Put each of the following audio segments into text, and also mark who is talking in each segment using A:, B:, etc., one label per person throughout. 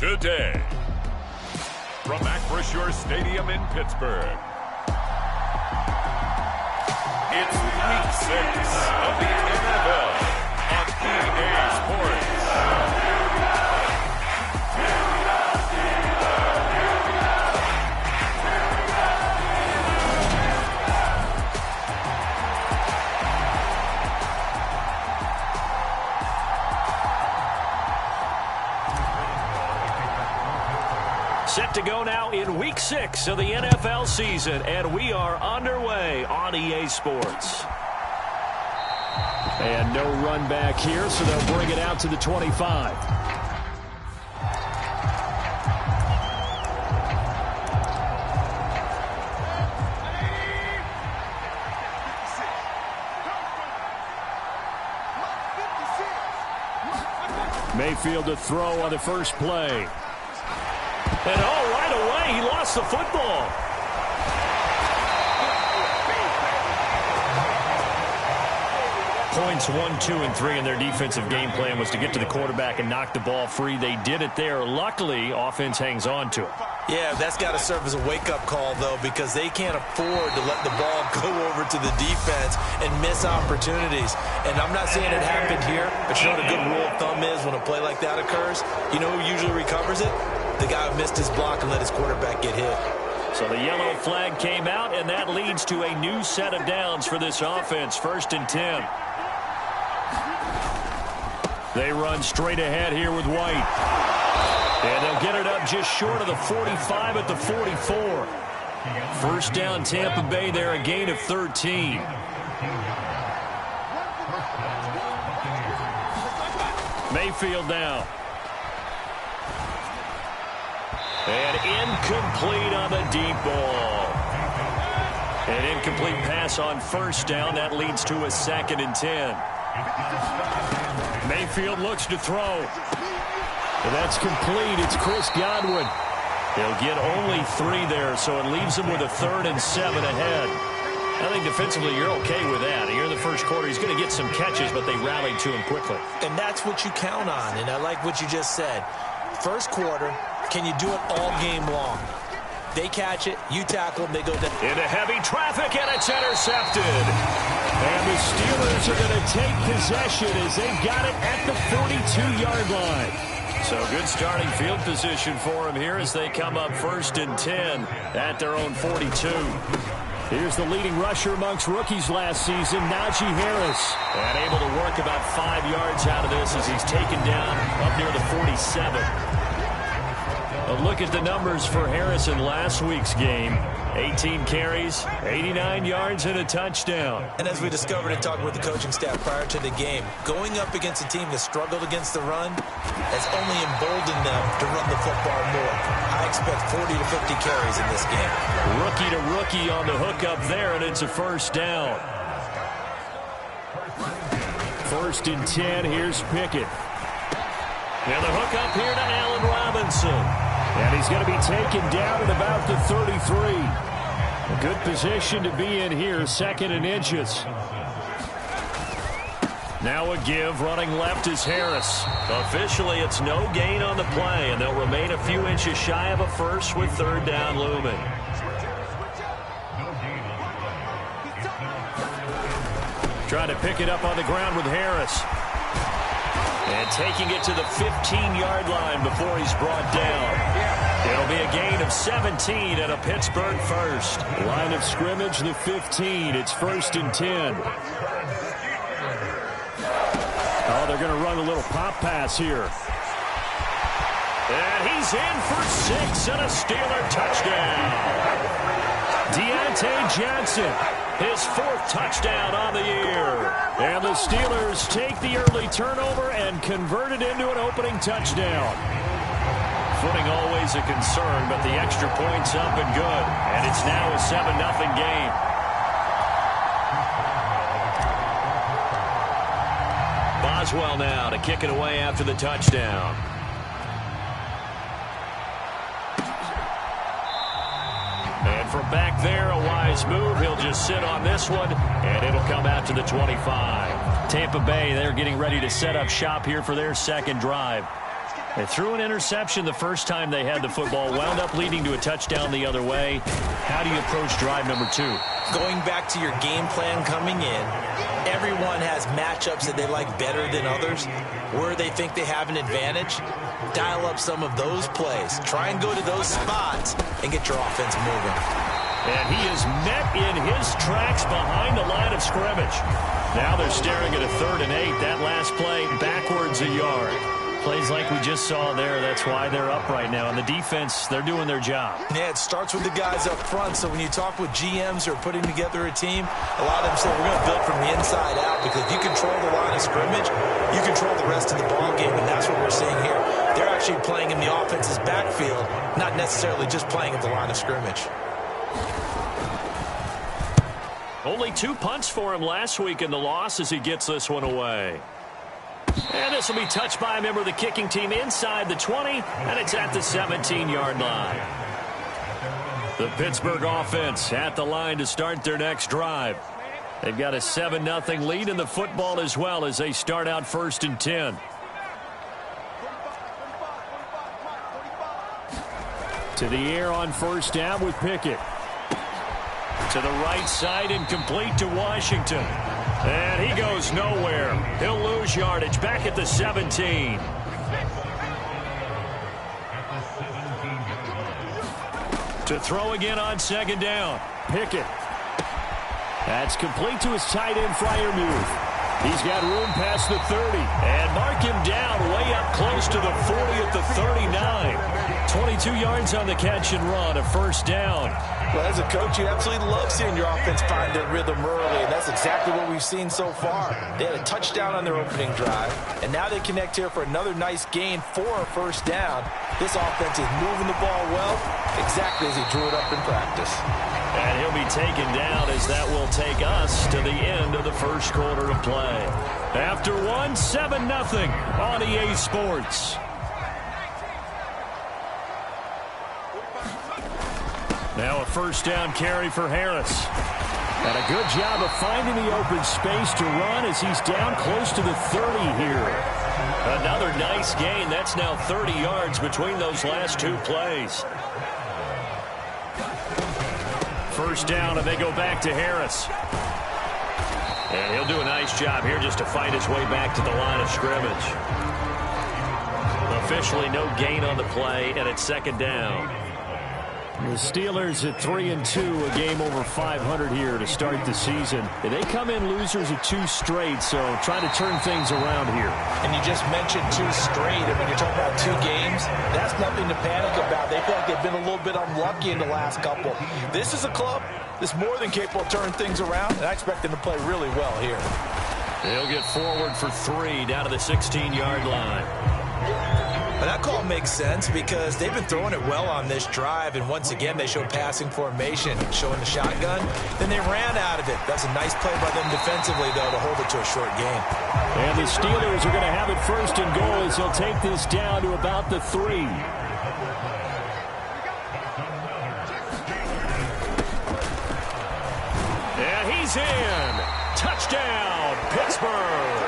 A: today. From Acrisure Stadium in Pittsburgh, it's Week 6 of the NFL on EA Sports.
B: Set to go now in Week 6 of the NFL season, and we are underway on EA Sports. And no run back here, so they'll bring it out to the 25. Mayfield to throw on the first play. And right away, he lost the football. Points 1, 2, and 3 in their defensive game plan was to get to the quarterback and knock the ball free. They did it there. Luckily, offense hangs on to it.
C: Yeah, that's got to serve as a wake-up call, though, because they can't afford to let the ball go over to the defense and miss opportunities. And I'm not saying it happened here, but you know what a good rule of thumb is when a play like that occurs? You know who usually recovers it? The guy who missed his block and let his quarterback get hit.
B: So the yellow flag came out, and that leads to a new set of downs for this offense. 1st and 10. They run straight ahead here with White. And they'll get it up just short of the 45 at the 44. First down, Tampa Bay there, a gain of 13. Mayfield now. And incomplete on the deep ball. An incomplete pass on first down. That leads to a 2nd and 10. Mayfield looks to throw. And that's complete. It's Chris Godwin. They'll get only 3 there, so it leaves them with a 3rd and 7 ahead. I think defensively you're okay with that. Here in the first quarter, he's going to get some catches, but they rallied to him quickly.
C: And that's what you count on, and I like what you just said. First quarter, can you do it all game long? They catch it, you tackle them, they go down.
B: Into heavy traffic, and it's intercepted. And the Steelers are going to take possession as they've got it at the 42-yard line. So good starting field position for them here as they come up 1st and 10 at their own 42. Here's the leading rusher amongst rookies last season, Najee Harris. And able to work about 5 yards out of this as he's taken down up near the 47. A look at the numbers for Harris in last week's game. 18 carries, 89 yards, and a touchdown.
C: And as we discovered in talking with the coaching staff prior to the game, going up against a team that struggled against the run has only emboldened them to run the football more. I expect 40 to 50 carries in this game.
B: Rookie to rookie on the hook up there, and it's a first down. 1st and 10, here's Pickett. And the hook up here to Allen Robinson. And he's going to be taken down at about the 33. A good position to be in here, 2nd and inches. Now a give, running left is Harris. Officially, it's no gain on the play, and they'll remain a few inches shy of a first with 3rd down looming. Trying to pick it up on the ground with Harris. And taking it to the 15-yard line before he's brought down. It'll be a gain of 17 and a Pittsburgh first. Line of scrimmage, the 15. It's 1st and 10. Oh, they're going to run a little pop pass here. And he's in for 6 and a Steeler touchdown. Deontay Johnson, his 4th touchdown on the year. And the Steelers take the early turnover and convert it into an opening touchdown. Footing always a concern, but the extra point's up and good. And it's now a 7-0 game. Boswell now to kick it away after the touchdown. And from back there, a wise move. He'll just sit on this one, and it'll come out to the 25. Tampa Bay, they're getting ready to set up shop here for their second drive. They threw an interception the first time they had the football, wound up leading to a touchdown the other way. How do you approach drive number 2?
C: Going back to your game plan coming in, everyone has matchups that they like better than others, where they think they have an advantage. Dial up some of those plays. Try and go to those spots and get your offense moving.
B: And he is met in his tracks behind the line of scrimmage. Now they're staring at a 3rd and 8. That last play backwards a yard. Plays like we just saw there. That's why they're up right now. And the defense, they're doing their job.
C: Yeah, it starts with the guys up front. So when you talk with GMs who are putting together a team, a lot of them say we're going to build from the inside out, because if you control the line of scrimmage, you control the rest of the ball game, and that's what we're seeing here. They're actually playing in the offense's backfield, not necessarily just playing at the line of scrimmage.
B: Only 2 punts for him last week in the loss as he gets this one away. And this will be touched by a member of the kicking team inside the 20, and it's at the 17-yard line. The Pittsburgh offense at the line to start their next drive. They've got a 7-0 lead in the football as well as they start out 1st and 10. To the air on 1st down with Pickett. To the right side and complete to Washington. And he goes nowhere. He'll lose yardage back at the 17. To throw again on 2nd down. Pickett. That's complete to his tight end, Freiermuth. He's got room past the 30. And mark him down way up close to the 40 at the 39. 22 yards on the catch and run, a 1st down.
C: Well, as a coach, you absolutely love seeing your offense find their rhythm early, and that's exactly what we've seen so far. They had a touchdown on their opening drive, and now they connect here for another nice gain for a 1st down. This offense is moving the ball well, exactly as he drew it up in practice.
B: And he'll be taken down as that will take us to the end of the 1st quarter of play. After 7-0 on EA Sports. Now a 1st down carry for Harris. And a good job of finding the open space to run as he's down close to the 30 here. Another nice gain. That's now 30 yards between those last 2 plays. 1st down, and they go back to Harris. And he'll do a nice job here just to fight his way back to the line of scrimmage. Officially no gain on the play, and it's 2nd down. The Steelers at 3-2, a game over 500 here to start the season. They come in losers of 2 straight, so trying to turn things around here.
C: And you just mentioned 2 straight, and when you're talking about 2 games, that's nothing to panic about. They feel like they've been a little bit unlucky in the last couple. This is a club that's more than capable of turning things around, and I expect them to play really well here.
B: They'll get forward for 3 down to the 16-yard line.
C: And that call makes sense because they've been throwing it well on this drive, and once again they show passing formation, showing the shotgun. Then they ran out of it. That's a nice play by them defensively, though, to hold it to a short game.
B: And the Steelers are going to have it 1st and goal as they'll take this down to about the 3. And he's in. Touchdown, Pittsburgh.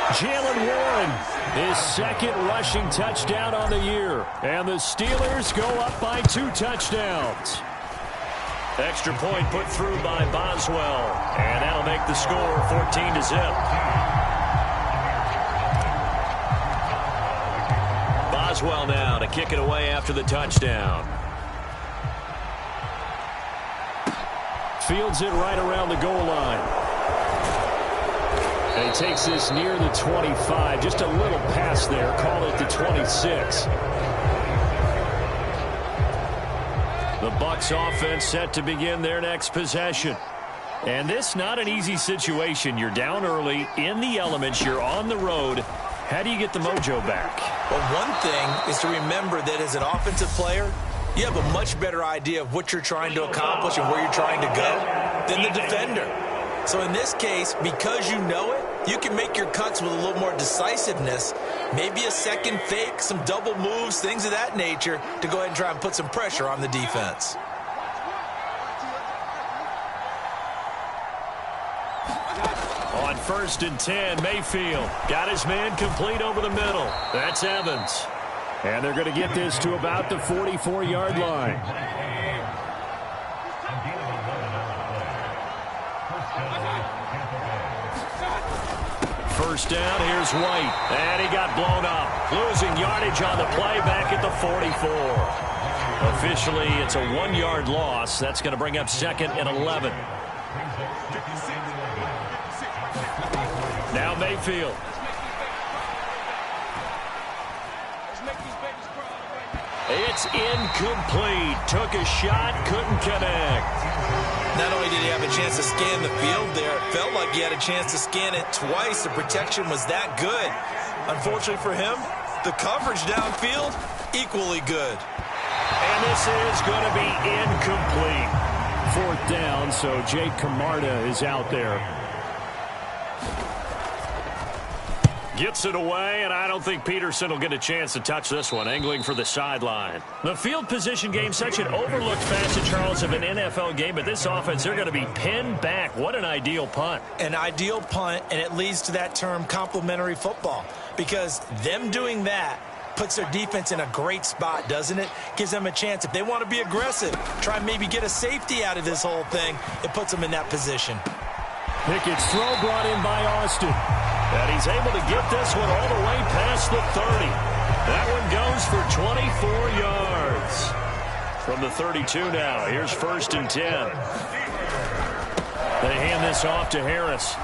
B: Jalen Warren, his 2nd rushing touchdown on the year. And the Steelers go up by 2 touchdowns. Extra point put through by Boswell. And that'll make the score 14-0. Boswell now to kick it away after the touchdown. Fields it right around the goal line. And he takes this near the 25. Just a little pass there. Call it the 26. The Bucs offense set to begin their next possession. And this not an easy situation. You're down early, in the elements, you're on the road. How do you get the mojo back?
C: Well, one thing is to remember that as an offensive player, you have a much better idea of what you're trying to accomplish and where you're trying to go than the defender. So in this case, because you know it, you can make your cuts with a little more decisiveness, maybe a second fake, some double moves, things of that nature, to go ahead and try and put some pressure on the defense.
B: On 1st and 10, Mayfield got his man complete over the middle. That's Evans. And they're going to get this to about the 44-yard line. First down, here's White. And he got blown up. Losing yardage on the play back at the 44. Officially, it's a 1-yard loss. That's going to bring up 2nd and 11. Now Mayfield. It's incomplete. Took a shot, couldn't connect.
C: Not only did he have a chance to scan the field there, it felt like he had a chance to scan it twice. The protection was that good. Unfortunately for him, the coverage downfield, equally good.
B: And this is going to be incomplete. 4th down, so Jake Camarda is out there. Gets it away, and I don't think Peterson will get a chance to touch this one, angling for the sideline. The field position game, such an overlooked facet, Charles, of an NFL game, but this offense, they're going to be pinned back. What an ideal punt.
C: An ideal punt, and it leads to that term complementary football, because them doing that puts their defense in a great spot, doesn't it? Gives them a chance. If they want to be aggressive, try and maybe get a safety out of this whole thing, it puts them in that position.
B: Pickett's throw brought in by Austin. And he's able to get this one all the way past the 30. That one goes for 24 yards. From the 32 now, here's 1st and 10. They hand this off to Harris.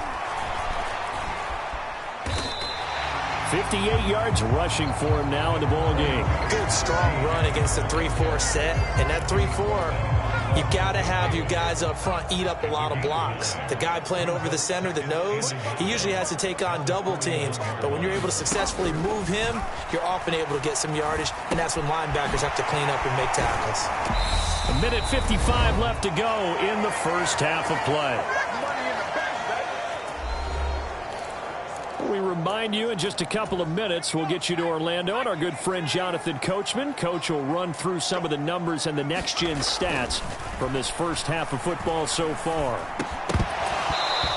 B: 58 yards rushing for him now in the ball game.
C: Good, strong run against the 3-4 set. And that 3-4... you've got to have your guys up front eat up a lot of blocks. The guy playing over the center, the nose, he usually has to take on double teams. But when you're able to successfully move him, you're often able to get some yardage, and that's when linebackers have to clean up and make tackles.
B: 1:55 left to go in the first half of play. We remind you in just a couple of minutes we'll get you to Orlando and our good friend Jonathan Coachman. Coach will run through some of the numbers and the next-gen stats from this first half of football so far.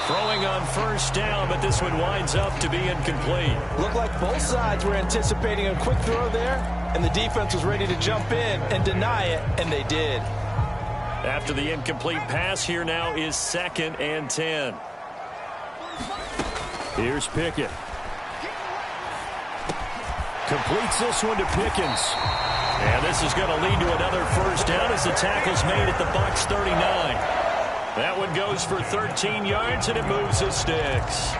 B: Throwing on 1st down, but this one winds up to be incomplete.
C: Looked like both sides were anticipating a quick throw there, and the defense was ready to jump in and deny it, and they did.
B: After the incomplete pass, here now is 2nd and 10. Here's Pickett. Completes this one to Pickens. And this is going to lead to another 1st down as the tackle's made at the Bucs 39. That one goes for 13 yards, and it moves the sticks.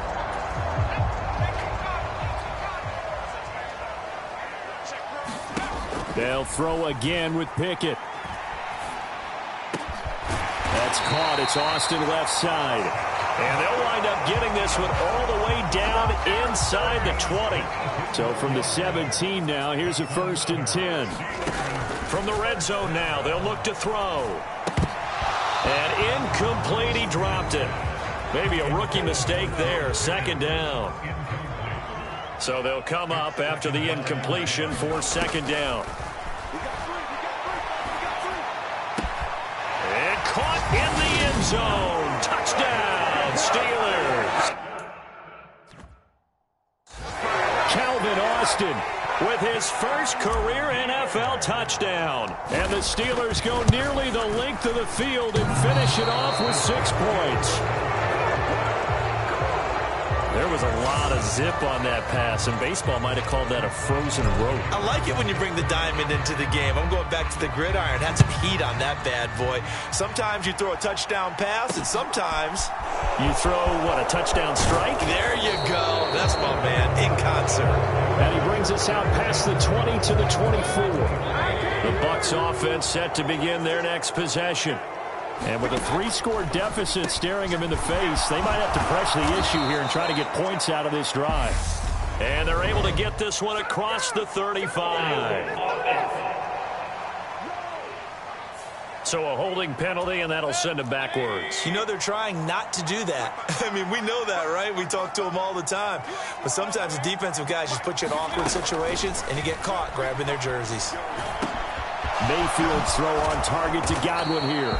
B: They'll throw again with Pickett. That's caught. It's Austin left side. And they'll wind up getting this one all the way down inside the 20. So from the 17 now, here's a 1st and 10. From the red zone now, they'll look to throw. And incomplete, he dropped it. Maybe a rookie mistake there, 2nd down. So they'll come up after the incompletion for 2nd down. And caught in the end zone. Touchdown. Steelers. Calvin Austin with his first career NFL touchdown. And the Steelers go nearly the length of the field and finish it off with 6 points. There was a lot of zip on that pass, and baseball might have called that a frozen rope.
C: I like it when you bring the diamond into the game. I'm going back to the gridiron. Had some heat on that bad boy. Sometimes you throw a touchdown pass, and sometimes
B: you throw, what, a touchdown strike?
C: There you go. That's my man, in concert.
B: And he brings us out past the 20 to the 24. The Bucs offense set to begin their next possession. And with a 3-score deficit staring him in the face, they might have to press the issue here and try to get points out of this drive. And they're able to get this one across the 35. So a holding penalty, and that'll send him backwards.
C: You know they're trying not to do that. I mean, we know that, right? We talk to them all the time. But sometimes the defensive guys just put you in awkward situations, and you get caught grabbing their jerseys.
B: Mayfield's throw on target to Godwin here.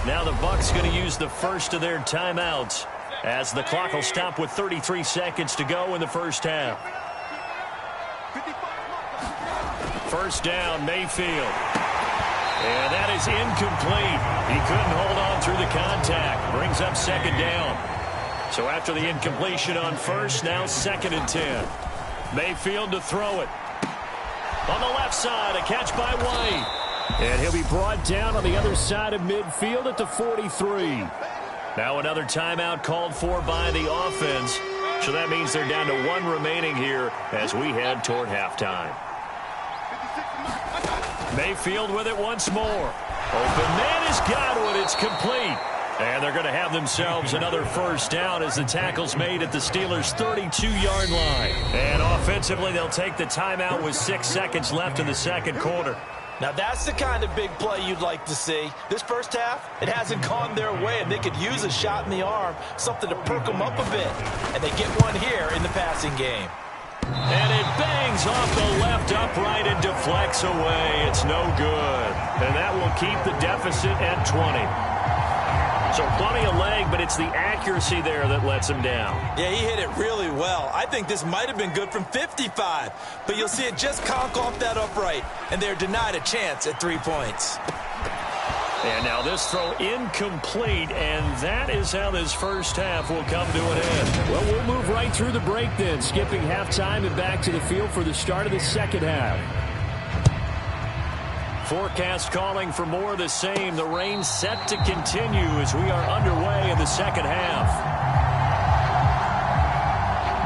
B: Now the Bucs going to use the first of their timeouts. as the clock will stop with 33 seconds to go in the first half. First down, Mayfield. And that is incomplete. He couldn't hold on through the contact. Brings up second down. So after the incompletion on first, now 2nd and 10. Mayfield to throw it. On the left side, a catch by White. And he'll be brought down on the other side of midfield at the 43. Now another timeout called for by the offense. So that means they're down to 1 remaining here as we head toward halftime. Mayfield with it once more. Open man is Godwin. It's complete. And they're going to have themselves another first down as the tackle's made at the Steelers' 32-yard line. And offensively, they'll take the timeout with 6 seconds left in the second quarter.
C: Now that's the kind of big play you'd like to see. This first half, it hasn't gone their way, and they could use a shot in the arm, something to perk them up a bit. And they get one here in the passing game.
B: And it bangs off the left upright and deflects away. It's no good. And that will keep the deficit at 20. So plenty of leg, but it's the accuracy there that lets him down.
C: Yeah, he hit it really well. I think this might have been good from 55. But you'll see it just conk off that upright, and they're denied a chance at 3 points.
B: And now this throw incomplete, and that is how this first half will come to an end. Well, we'll move right through the break then, skipping halftime and back to the field for the start of the second half. Forecast calling for more of the same. The rain set to continue as we are underway in the second half.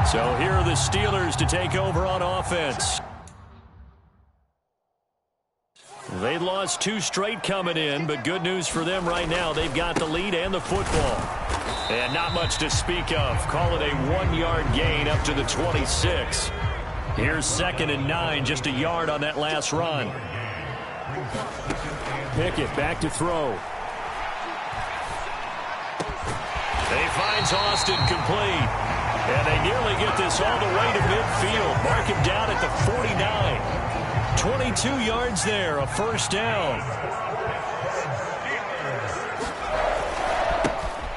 B: So here are the Steelers to take over on offense. They lost 2 straight coming in, but good news for them right now. They've got the lead and the football. And not much to speak of. Call it a 1-yard gain up to the 26. Here's 2nd and 9, just a yard on that last run. Pickett back to throw. He finds Austin complete. And they nearly get this all the way to midfield. Mark him down at the 49. 22 yards there, a first down.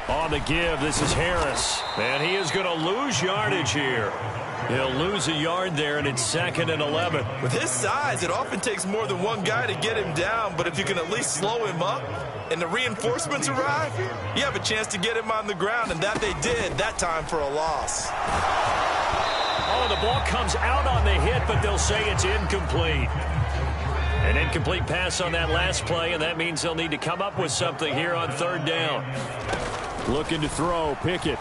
B: On the give, this is Harris. And he is going to lose yardage here. He'll lose a yard there, and it's 2nd and 11.
C: With his size, it often takes more than one guy to get him down, but if you can at least slow him up and the reinforcements arrive, you have a chance to get him on the ground, and that they did that time for a loss.
B: Oh, the ball comes out on the hit, but they'll say it's incomplete. An incomplete pass on that last play, and that means they'll need to come up with something here on 3rd down. Looking to throw, Pickett.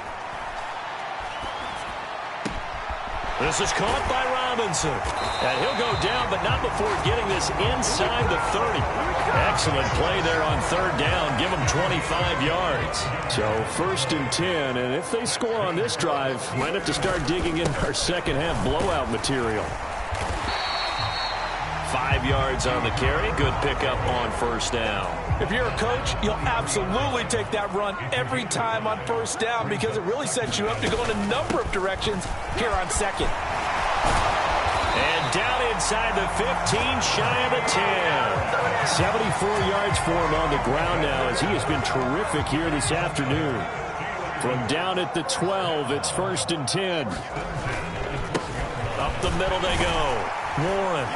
B: This is caught by Robinson. And he'll go down, but not before getting this inside the 30. Excellent play there on 3rd down. Give them 25 yards. So 1st and 10, and if they score on this drive, might have to start digging in our second half blowout material. 5 yards on the carry. Good pickup on 1st down.
C: If you're a coach, you'll absolutely take that run every time on 1st down because it really sets you up to go in a number of directions here on 2nd.
B: And down inside the 15, shy of the 10. 74 yards for him on the ground now as he has been terrific here this afternoon. From down at the 12, it's 1st and 10. Up the middle they go. Warren.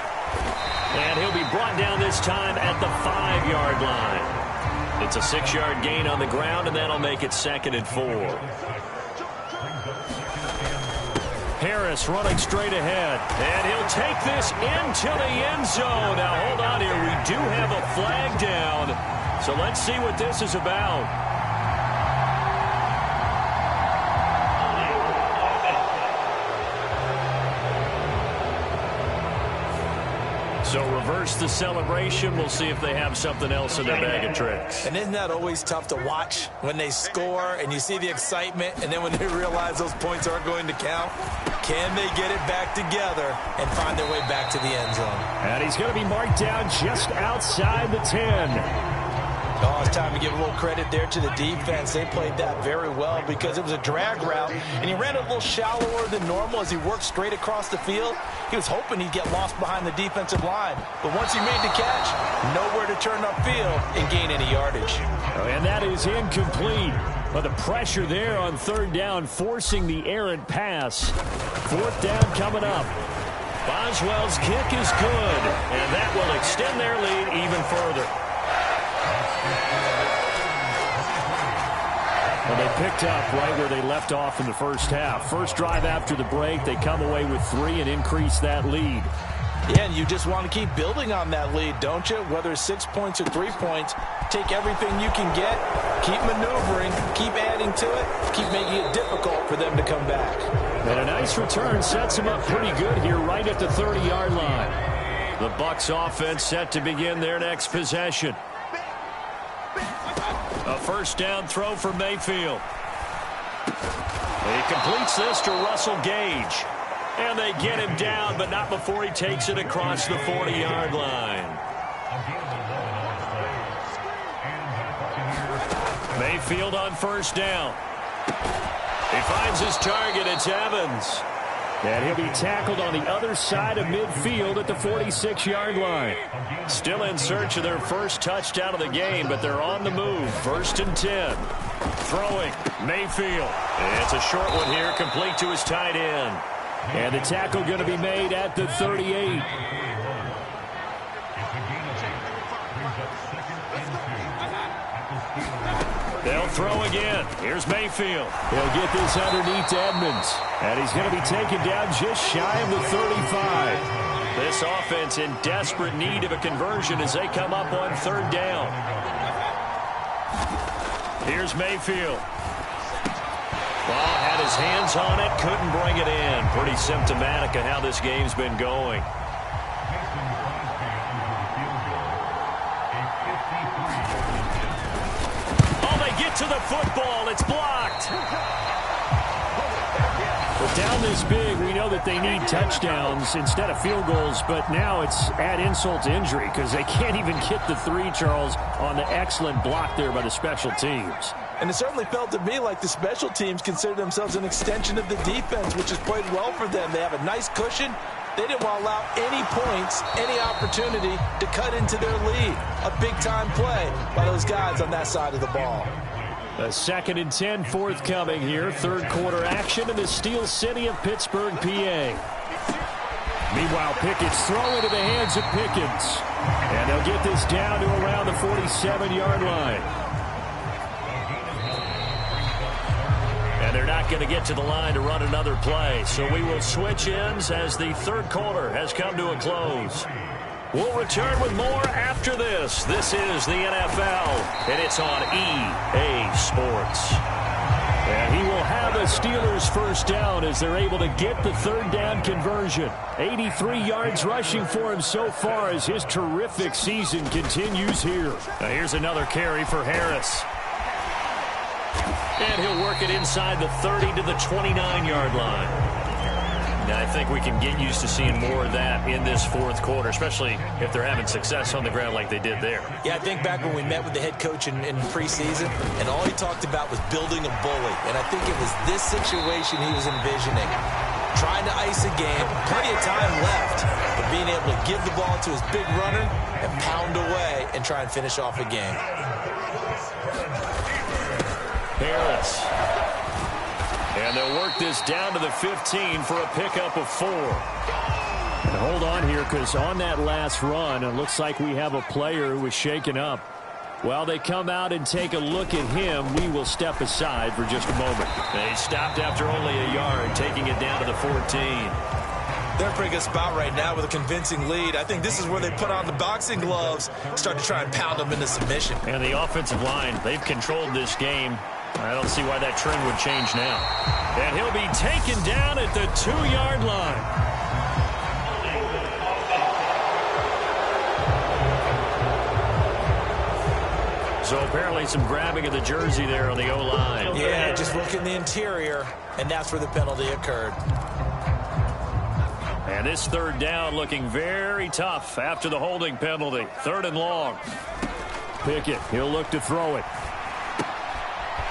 B: And he'll be brought down this time at the 5-yard line. It's a 6-yard gain on the ground, and that'll make it 2nd and 4. Harris running straight ahead. And he'll take this into the end zone. Now, hold on here. We do have a flag down. So let's see what this is about. So reverse the celebration. We'll see if they have something else in their bag of tricks.
C: And isn't that always tough to watch when they score and you see the excitement and then when they realize those points aren't going to count? Can they get it back together and find their way back to the end zone?
B: And he's going to be marked down just outside the 10.
C: Oh, it's time to give a little credit there to the defense. They played that very well because it was a drag route, and he ran it a little shallower than normal as he worked straight across the field. He was hoping he'd get lost behind the defensive line. But once he made the catch, nowhere to turn upfield and gain any yardage.
B: And that is incomplete. But the pressure there on third down, forcing the errant pass. Fourth down coming up. Boswell's kick is good, and that will extend their lead even further. Well, they picked up right where they left off in the first half. First drive after the break, they come away with 3 and increase that lead.
C: Yeah, and you just want to keep building on that lead, don't you? Whether it's 6 points or 3 points, take everything you can get, keep maneuvering, keep adding to it, keep making it difficult for them to come back.
B: And a nice return sets them up pretty good here right at the 30-yard line. The Bucs offense set to begin their next possession. A first down throw for Mayfield. He completes this to Russell Gage. And they get him down, but not before he takes it across the 40-yard line. Mayfield on first down. He finds his target. It's Evans. And he'll be tackled on the other side of midfield at the 46-yard line. Still in search of their first touchdown of the game, but they're on the move. First and 10. Throwing. Mayfield. It's a short one here, complete to his tight end. And the tackle going to be made at the 38. They'll throw again. Here's Mayfield. He'll get this underneath to Edmonds. And he's going to be taken down just shy of the 35. This offense in desperate need of a conversion as they come up on third down. Here's Mayfield. Well, had his hands on it, couldn't bring it in. Pretty symptomatic of how this game's been going. To the football, it's blocked. But down this big, we know that they need touchdowns instead of field goals, but now it's add insult to injury because they can't even get the 3, Charles, on the excellent block there by the special teams.
C: And it certainly felt to me like the special teams consider themselves an extension of the defense, which has played well for them. They have a nice cushion. They didn't want to allow any points, any opportunity to cut into their lead. A big-time play by those guys on that side of the ball.
B: A 2nd and 10 forthcoming here. Third quarter action in the Steel City of Pittsburgh, PA. Meanwhile, Pickett's throw into the hands of Pickens. And they'll get this down to around the 47-yard line. And they're not going to get to the line to run another play. So we will switch ends as the third quarter has come to a close. We'll return with more after this. This is the NFL, and it's on EA Sports. And he will have a Steelers first down as they're able to get the third down conversion. 83 yards rushing for him so far as his terrific season continues here. Now here's another carry for Harris. And he'll work it inside the 30 to the 29-yard line. Now, I think we can get used to seeing more of that in this fourth quarter, especially if they're having success on the ground like they did there.
C: Yeah, I think back when we met with the head coach in preseason, and all he talked about was building a bully. And I think it was this situation he was envisioning. Trying to ice a game, plenty of time left, but being able to give the ball to his big runner and pound away and try and finish off a game.
B: Harris. And they'll work this down to the 15 for a pickup of 4. And hold on here because on that last run, it looks like we have a player who was shaken up. While they come out and take a look at him, we will step aside for just a moment. They stopped after only a yard, taking it down to the 14.
C: They're in a pretty good spot right now with a convincing lead. I think this is where they put on the boxing gloves, start to try and pound them into submission.
B: And the offensive line, they've controlled this game. I don't see why that trend would change now. And he'll be taken down at the 2-yard line. So apparently some grabbing of the jersey there on the O-line.
C: Yeah, just look in the interior, and that's where the penalty occurred.
B: And this third down looking very tough after the holding penalty. 3rd and long. Pickett, he'll look to throw it.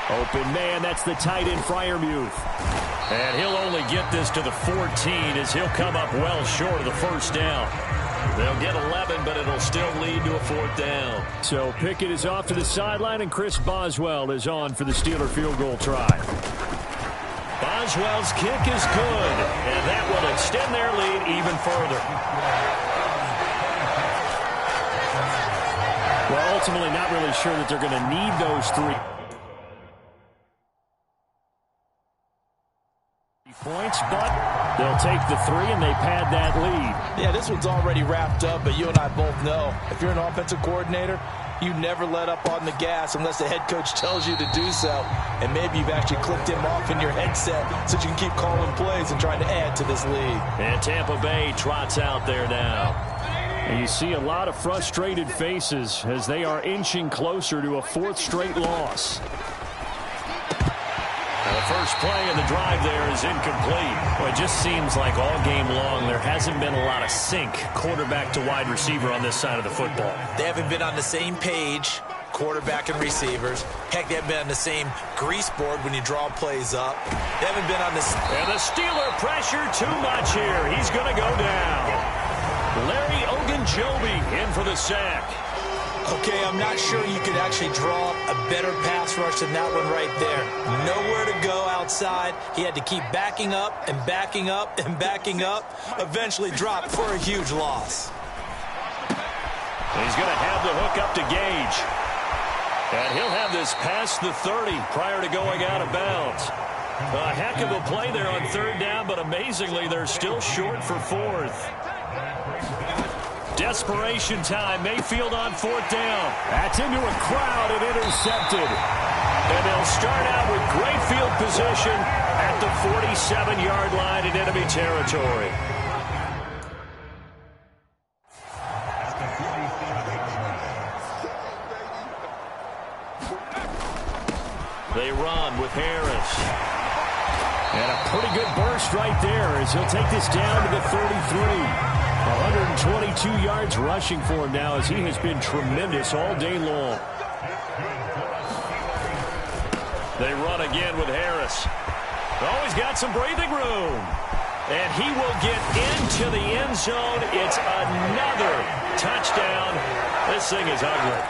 B: Open man, that's the tight end Freiermuth. And he'll only get this to the 14 as he'll come up well short of the first down. They'll get 11, but it'll still lead to a 4th down. So Pickett is off to the sideline, and Chris Boswell is on for the Steeler field goal try. Boswell's kick is good, and that will extend their lead even further. Well, ultimately not really sure that they're going to need those 3 points, but they'll take the 3 and they pad that lead.
C: Yeah, this one's already wrapped up, but you and I both know if you're an offensive coordinator, you never let up on the gas unless the head coach tells you to do so. And maybe you've actually clicked him off in your headset so you can keep calling plays and trying to add to this lead.
B: And Tampa Bay trots out there now. And you see a lot of frustrated faces as they are inching closer to a 4th straight loss. The first play of the drive there is incomplete. Well, it just seems like all game long there hasn't been a lot of sync quarterback to wide receiver on this side of the football.
C: They haven't been on the same page, quarterback and receivers. Heck, they haven't been on the same grease board when you draw plays up. They haven't been on this.
B: And the Steeler pressure too much here. He's going to go down. Larry Ogunjobi in for the sack.
C: Okay, I'm not sure you could actually draw a better pass rush than that one right there. Nowhere to go outside. He had to keep backing up and backing up and backing up. Eventually dropped for a huge loss.
B: He's going to have the hook up to Gage. And he'll have this past the 30 prior to going out of bounds. A heck of a play there on 3rd down, but amazingly, they're still short for 4th. Desperation time. Mayfield on 4th down. That's into a crowd and intercepted. And they'll start out with great field position at the 47-yard line in enemy territory. They run with Harris. And a pretty good burst right there as he'll take this down to the 33. 122 yards rushing for him now as he has been tremendous all day long. They run again with Harris. Always got some breathing room. And he will get into the end zone. It's another touchdown. This thing is ugly.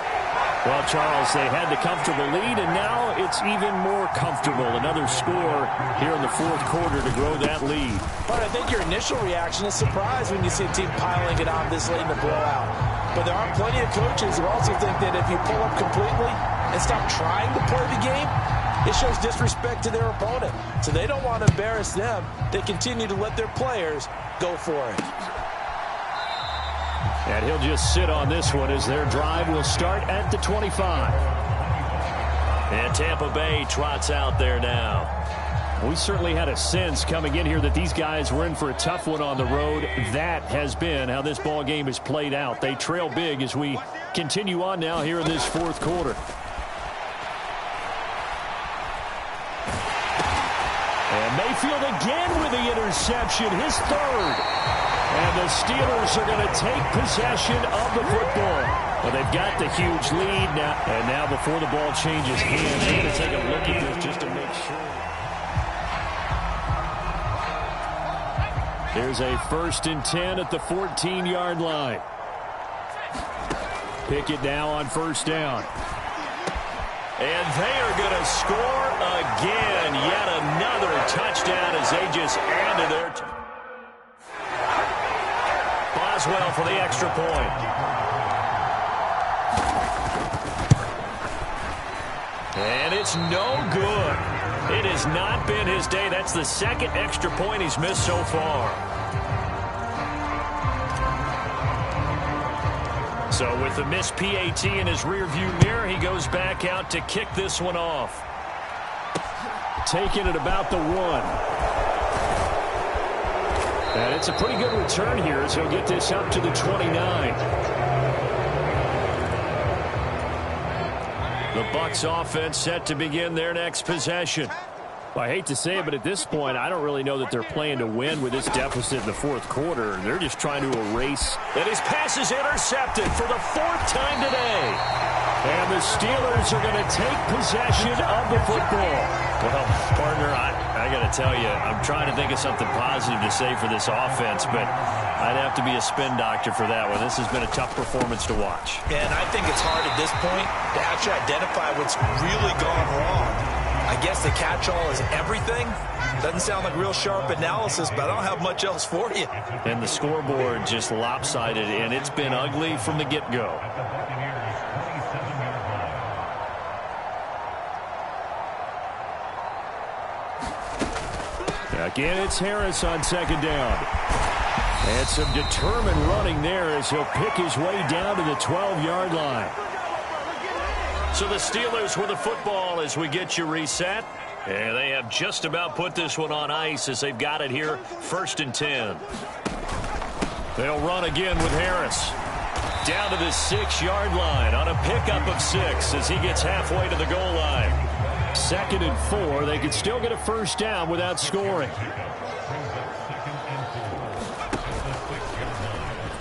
B: Well, Charles, they had the comfortable lead, and now it's even more comfortable. Another score here in the 4th quarter to grow that lead.
C: But I think your initial reaction is surprise when you see a team piling it on this late in the blowout. But there are plenty of coaches who also think that if you pull up completely and stop trying to play the game, it shows disrespect to their opponent. So they don't want to embarrass them. They continue to let their players go for it.
B: And he'll just sit on this one as their drive will start at the 25. And Tampa Bay trots out there now. We certainly had a sense coming in here that these guys were in for a tough one on the road. That has been how this ball game has played out. They trail big as we continue on now here in this 4th quarter. And Mayfield again with the interception, his 3rd. And the Steelers are going to take possession of the football. Well, they've got the huge lead now. And now before the ball changes hands, they're going to take a look at this just to make sure. There's a 1st and 10 at the 14-yard line. Pickett now on 1st down. And they are going to score again. Yet another touchdown as they just add to their... Boswell for the extra point. And it's no good. It has not been his day. That's the 2nd extra point he's missed so far. So with the missed PAT in his rearview mirror, he goes back out to kick this one off. Taking it about the 1. And it's a pretty good return here as he'll get this up to the 29. The Bucs offense set to begin their next possession. Well, I hate to say it, but at this point, I don't really know that they're playing to win with this deficit in the fourth quarter. They're just trying to erase. And his pass is intercepted for the fourth time today. And the Steelers are going to take possession of the football. Well, partner, I got to tell you, I'm trying to think of something positive to say for this offense, but I'd have to be a spin doctor for that one. This has been a tough performance to watch.
C: And I think it's hard at this point to actually identify what's really gone wrong. I guess the catch-all is everything. Doesn't sound like real sharp analysis, but I don't have much else for you.
B: And the scoreboard just lopsided, and it's been ugly from the get-go. Again, it's Harris on second down. And some determined running there as he'll pick his way down to the 12-yard line. So the Steelers with the football as we get you reset. And they have just about put this one on ice as they've got it here, 1st and 10. They'll run again with Harris. Down to the 6-yard line on a pickup of 6 as he gets halfway to the goal line. 2nd and 4. They could still get a first down without scoring.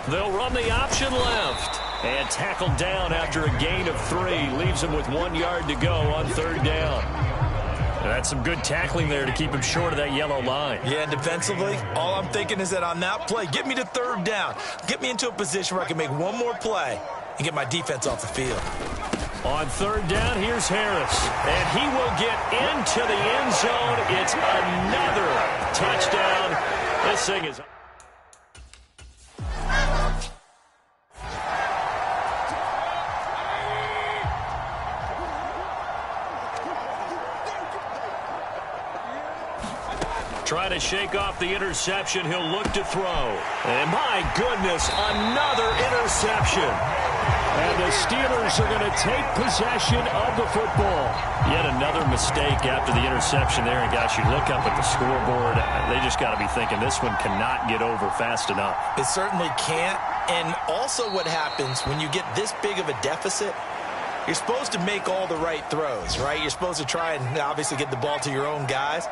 B: They'll run the option left. And tackled down after a gain of 3. Leaves him with 1 yard to go on 3rd down. And that's some good tackling there to keep him short of that yellow line.
C: Yeah, and defensively, all I'm thinking is that on that play, get me to 3rd down. Get me into a position where I can make one more play and get my defense off the field.
B: On 3rd down, here's Harris. And he will get into the end zone. It's another touchdown. This thing is... Trying to shake off the interception. He'll look to throw. And my goodness, another interception. And the Steelers are going to take possession of the football. Yet another mistake after the interception there. And gosh, you look up at the scoreboard. They just got to be thinking this one cannot get over fast enough.
C: It certainly can't. And also what happens when you get this big of a deficit, you're supposed to make all the right throws, right? You're supposed to try and obviously get the ball to your own guys.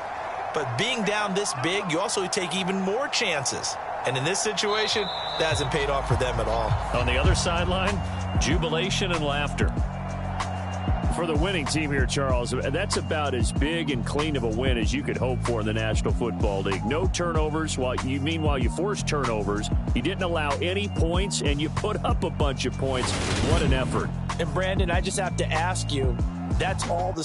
C: But being down this big, you also take even more chances. And in this situation, that hasn't paid off for them at all.
B: On the other sideline, jubilation and laughter. For the winning team here, Charles, that's about as big and clean of a win as you could hope for in the National Football League. No turnovers. Meanwhile, you forced turnovers. You didn't allow any points, and you put up a bunch of points. What an effort.
C: And, Brandon, I just have to ask you, that's all the